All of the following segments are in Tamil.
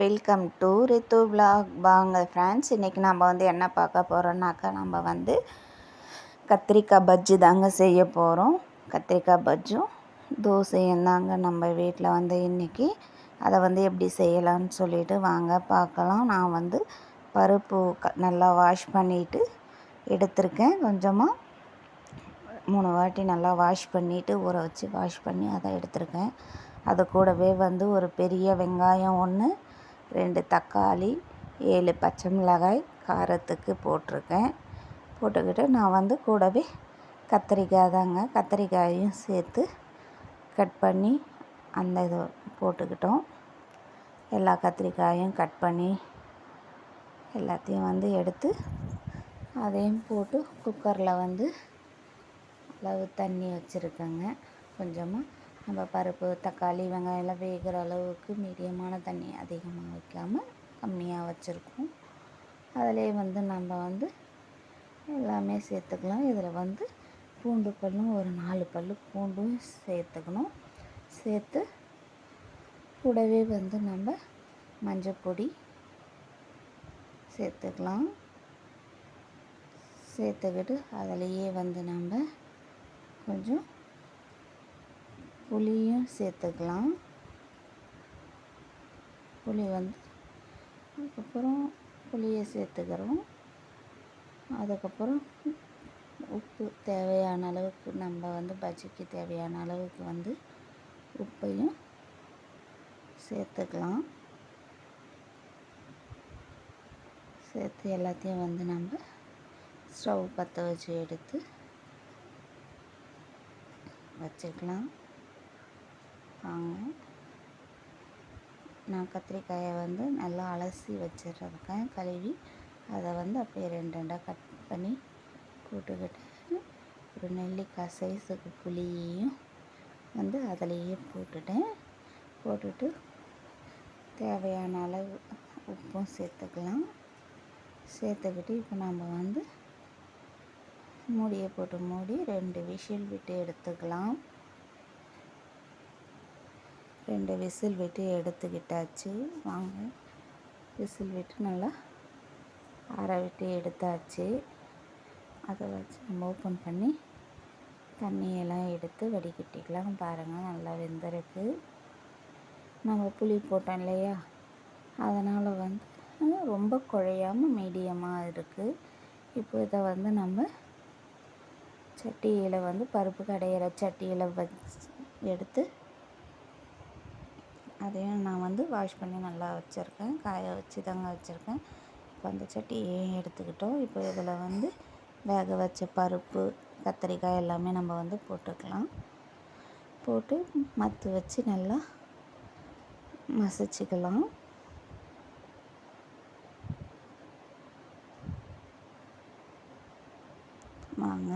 Welcome to Rithu vlog. வாங்க ஃப்ரெண்ட்ஸ், இன்றைக்கி நம்ம என்ன பார்க்க போகிறோம்னாக்கா, நம்ம கத்திரிக்காய் பஜ்ஜி தாங்க செய்ய போகிறோம். கத்திரிக்காய் பஜ்ஜும் தோசையும் தாங்க நம்ம வீட்டில் இன்றைக்கி. அதை எப்படி செய்யலான்னு சொல்லிட்டு வாங்க பார்க்கலாம். நான் பருப்பு நல்லா வாஷ் பண்ணிவிட்டு எடுத்திருக்கேன். கொஞ்சமாக 3 வாட்டி நல்லா வாஷ் பண்ணிவிட்டு ஊற வச்சு வாஷ் பண்ணி அதை எடுத்திருக்கேன். அது கூடவே ஒரு பெரிய வெங்காயம் 1, 2 தக்காளி, 7 பச்சை மிளகாய் காரத்துக்கு போட்டிருக்கேன். போட்டுக்கிட்டு நான் கூடவே கத்திரிக்காய் தாங்க, கத்திரிக்காயையும் சேர்த்து கட் பண்ணி அந்த இது போட்டுக்கிட்டோம். எல்லா கத்திரிக்காயும் கட் பண்ணி எல்லாத்தையும் எடுத்து அதையும் போட்டு குக்கரில் அளவு தண்ணி வச்சுருக்கேங்க. கொஞ்சமாக நம்ம பருப்பு தக்காளி வெங்காயம் எல்லாம் வேகிற அளவுக்கு மீடியமான தண்ணி, அதிகமாக வைக்காமல் கம்மியாக வச்சுருக்கோம். அதிலே நம்ம எல்லாமே சேர்த்துக்கலாம். இதில் பூண்டு பல்லும் ஒரு 4 பல் பூண்டும் சேர்த்துக்கணும். சேர்த்து கூடவே நம்ம மஞ்சள் பொடி சேர்த்துக்கலாம். சேர்த்துக்கிட்டு அதிலையே நம்ம கொஞ்சம் புளியும் சேர்த்துக்கலாம். புளி அதுக்கப்புறம் புளியை சேர்த்துக்கிறோம். அதுக்கப்புறம் உப்பு தேவையான அளவுக்கு, நம்ம பஜ்ஜிக்கு தேவையான அளவுக்கு உப்பையும் சேர்த்துக்கலாம். சேர்த்து எல்லாத்தையும் நம்ம ஸ்டவ் பற்ற வச்சு எடுத்து வச்சுக்கலாம். வாங்க, நான் கத்திரிக்காயை நல்லா அலசி வச்சிட்ருக்கேன். கழுவி அதை அப்படியே 2 கட் பண்ணி போட்டுக்கிட்டு, ஒரு நெல்லிக்காய் சைஸுக்கு புளியையும் அதிலையே போட்டுட்டு தேவையான அளவு உப்பும் சேர்த்துக்கலாம். சேர்த்துக்கிட்டு இப்போ நம்ம மூடியை போட்டு மூடி 2 விசில் விட்டு எடுத்துக்கலாம். 2 விசில் விட்டு எடுத்துக்கிட்டாச்சு. வாங்க, விசில் விட்டு நல்லா ஆற விட்டு எடுத்தாச்சு. அதை வச்சு நம்ம ஓப்பன் பண்ணி தண்ணியெல்லாம் எடுத்து வடிகட்டிக்கலாம். பாருங்கள், நல்லா வெந்திருக்கு. நம்ம புளி போட்டோம் இல்லையா, அதனால் ரொம்ப குழையாமல் மீடியமாக இருக்குது. இப்போ இதை நம்ம சட்டியில் பருப்பு கடையிற சட்டியில் எடுத்து அதையும் நான் வாஷ் பண்ணி நல்லா வச்சுருக்கேன். காய வச்சு தாங்க வச்சுருக்கேன். இப்போ அந்த சட்டியையும் எடுத்துக்கிட்டோம். இப்போ இதில் வேக வச்ச பருப்பு கத்திரிக்காய் எல்லாமே நம்ம போட்டுக்கலாம். போட்டு மத்து வச்சு நல்லா மசிச்சுக்கலாம். வாங்க,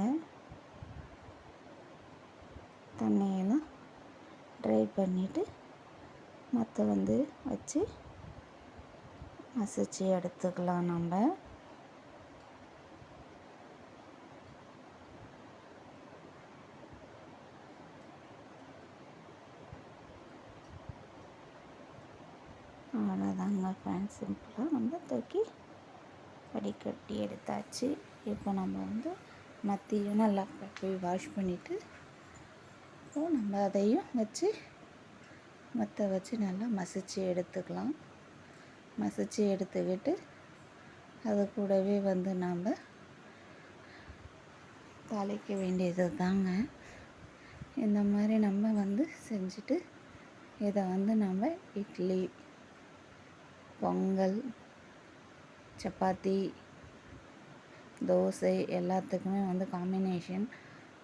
தண்ணியெல்லாம் ட்ரை பண்ணிவிட்டு மற்ற வச்சு மசிச்சு எடுத்துக்கலாம். நம்ம அவ்வளோதாங்க ஃப்ரெண்ட்ஸ், சிம்பிளாக நம்ம தூக்கி வடிகட்டி எடுத்தாச்சு. இப்போ நம்ம மத்தியும் நல்லா கழுவி வாஷ் பண்ணிவிட்டு நம்ம அதையும் வச்சு மற்ற வச்சு நல்லா மசிச்சு எடுத்துக்கலாம். மசிச்சு எடுத்துக்கிட்டு அது கூடவே நாம் தாளிக்க வேண்டியது தாங்க. இந்த மாதிரி நம்ம செஞ்சுட்டு இதை நம்ம இட்லி, பொங்கல், சப்பாத்தி, தோசை எல்லாத்துக்குமே காம்பினேஷன்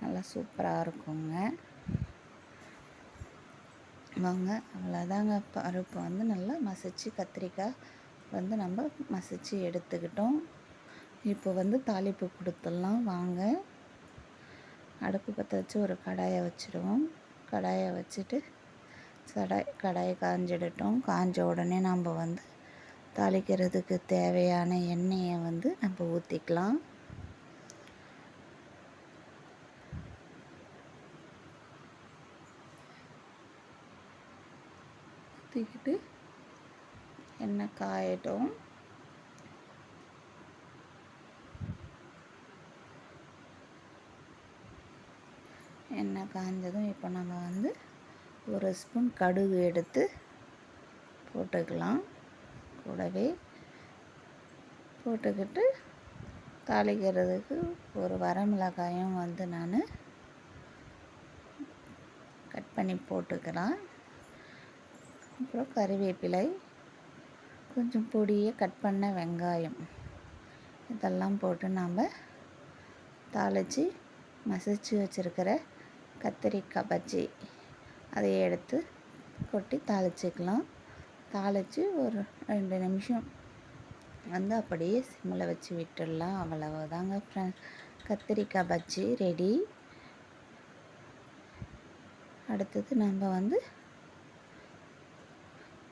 நல்லா சூப்பராக இருக்குங்க. வாங்க, அவ்வளோதாங்க. பருப்பு நல்லா மசிச்சு கத்திரிக்காய் நம்ம மசிச்சு எடுத்துக்கிட்டோம். இப்போ தாளிப்பு கொடுத்துடலாம். வாங்க, அடுப்பு பற்ற வச்சு ஒரு கடாயை வச்சுடுவோம். கடாயை வச்சுட்டு கடாயை காஞ்சிடட்டும். காஞ்ச உடனே நம்ம தாளிக்கிறதுக்கு தேவையான எண்ணெயை நம்ம ஊற்றிக்கலாம். ஊற்றிக்கிட்டு எண்ணெய் காயட்டும். எண்ணெய் காய்ஞ்சதும் இப்போ நம்ம வந்து ஒரு ஸ்பூன் கடுகு எடுத்து போட்டுக்கலாம். கூடவே போட்டுக்கிட்டு தாளிக்கிறதுக்கு ஒரு வரமிளகாயும் வந்து நான் கட் பண்ணி போட்டுக்கலாம். அப்புறம் கறிவேப்பிலை, கொஞ்சம் பொடியை கட் பண்ண வெங்காயம், இதெல்லாம் போட்டு நாம் தாளித்து மசிச்சு வச்சுருக்கிற கத்திரிக்காய் பஜ்ஜி அதை எடுத்து கொட்டி தாளிச்சிக்கலாம். தாளித்து ஒரு 2 நிமிஷம் வந்து அப்படியே சிம்மில் வச்சு விட்டுடலாம். அவ்வளவுதாங்க ஃப்ரெண்ட்ஸ், கத்திரிக்காய் பஜ்ஜி ரெடி. அடுத்தது நம்ம வந்து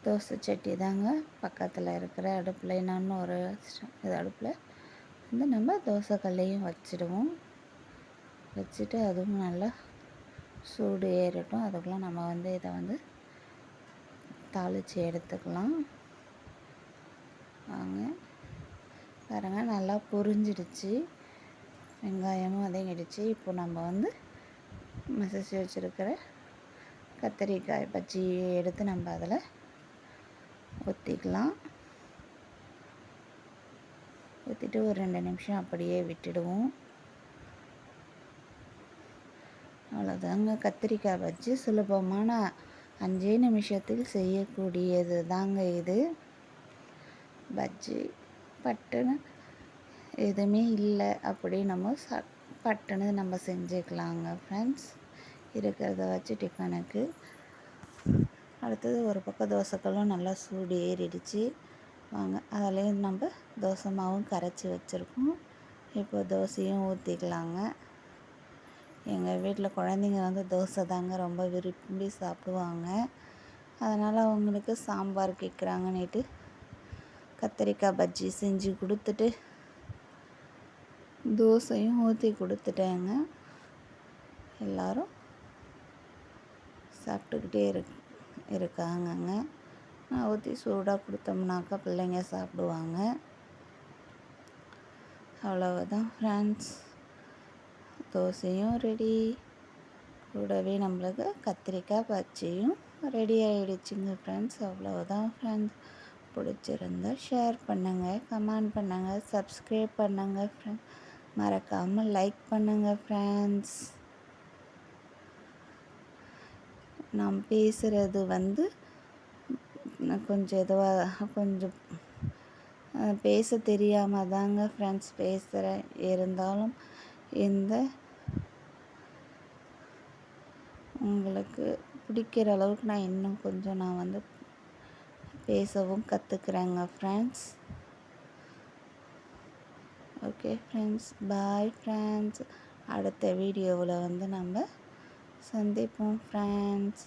தோசை சட்டி தாங்க பக்கத்தில் இருக்கிற அடுப்பில், இன்னொன்று ஒரு இது அடுப்பில் வந்து நம்ம தோசை கல்லையும் வச்சுடுவோம். வச்சுட்டு அதுவும் நல்லா சூடு ஏறட்டும். அதுக்குள்ளே நம்ம வந்து இதை வந்து தாளித்து எடுத்துக்கலாம். வாங்க பாருங்கள், நல்லா பொரிஞ்சிடுச்சு, வெங்காயமும் வதங்கிடுச்சு. இப்போ நம்ம வந்து மசிச்சு வச்சுருக்கிற கத்திரிக்காய் பஜ்ஜியை எடுத்து நம்ம அதில் ஊற்றிக்கலாம். ஊற்றிட்டு ஒரு 2 நிமிஷம் அப்படியே விட்டுடுவோம். அவ்வளோதாங்க, கத்திரிக்காய் பஜ்ஜி சுலபமான 5 நிமிஷத்தில் செய்யக்கூடியது தாங்க இது. பஜ்ஜி பட்டுன்னு எதுவுமே இல்லை அப்படி நம்ம பட்டுன்னு நம்ம செஞ்சுக்கலாங்க ஃப்ரெண்ட்ஸ், இருக்கிறத வச்சு டிஃபனுக்கு. அடுத்தது ஒரு பக்கம் தோசைக்கல்லும் நல்லா சூடு ஏறிடுச்சு. வாங்க, அதிலேயும் நம்ம தோசை மாவும் கரைச்சி வச்சுருக்கோம். இப்போ தோசையும் ஊற்றிக்கலாங்க. எங்கள் வீட்டில் குழந்தைங்க வந்து தோசை தாங்க ரொம்ப விரும்பி சாப்பிடுவாங்க. அதனால் அவங்களுக்கு சாம்பார் கேட்குறாங்கன்னுட்டு கத்திரிக்காய் பஜ்ஜி செஞ்சு கொடுத்துட்டு தோசையும் ஊற்றி கொடுத்துட்டேங்க. எல்லோரும் சாப்பிட்டுக்கிட்டே இருக்காங்கங்க. நான் ஊற்றி சூடாக கொடுத்தோம்னாக்கா பிள்ளைங்க சாப்பிடுவாங்க. அவ்வளவுதான் ஃப்ரெண்ட்ஸ், தோசையும் ரெடி, கூடவே நம்மளுக்கு கத்திரிக்காய் பஜ்ஜியும் ரெடி ஆகிடுச்சுங்க ஃப்ரெண்ட்ஸ். அவ்வளவுதான் ஃப்ரெண்ட்ஸ், பிடிச்சிருந்தா ஷேர் பண்ணுங்கள், கமெண்ட் பண்ணுங்கள், சப்ஸ்கிரைப் பண்ணுங்கள் ஃப்ரெண்ட்ஸ், மறக்காமல் லைக் பண்ணுங்கள் ஃப்ரெண்ட்ஸ். நான் பேசுகிறது வந்து கொஞ்சம் பேச தெரியாமல் தாங்க ஃப்ரெண்ட்ஸ் பேசுகிறேன். இருந்தாலும் உங்களுக்கு பிடிக்கிற அளவுக்கு நான் இன்னும் கொஞ்சம் வந்து பேசவும் கற்றுக்குறேங்க friends. Okay friends, bye friends. அடுத்த வீடியோவில் வந்து நம்ம சந்திப்போம் ஃப்ரெண்ட்ஸ்.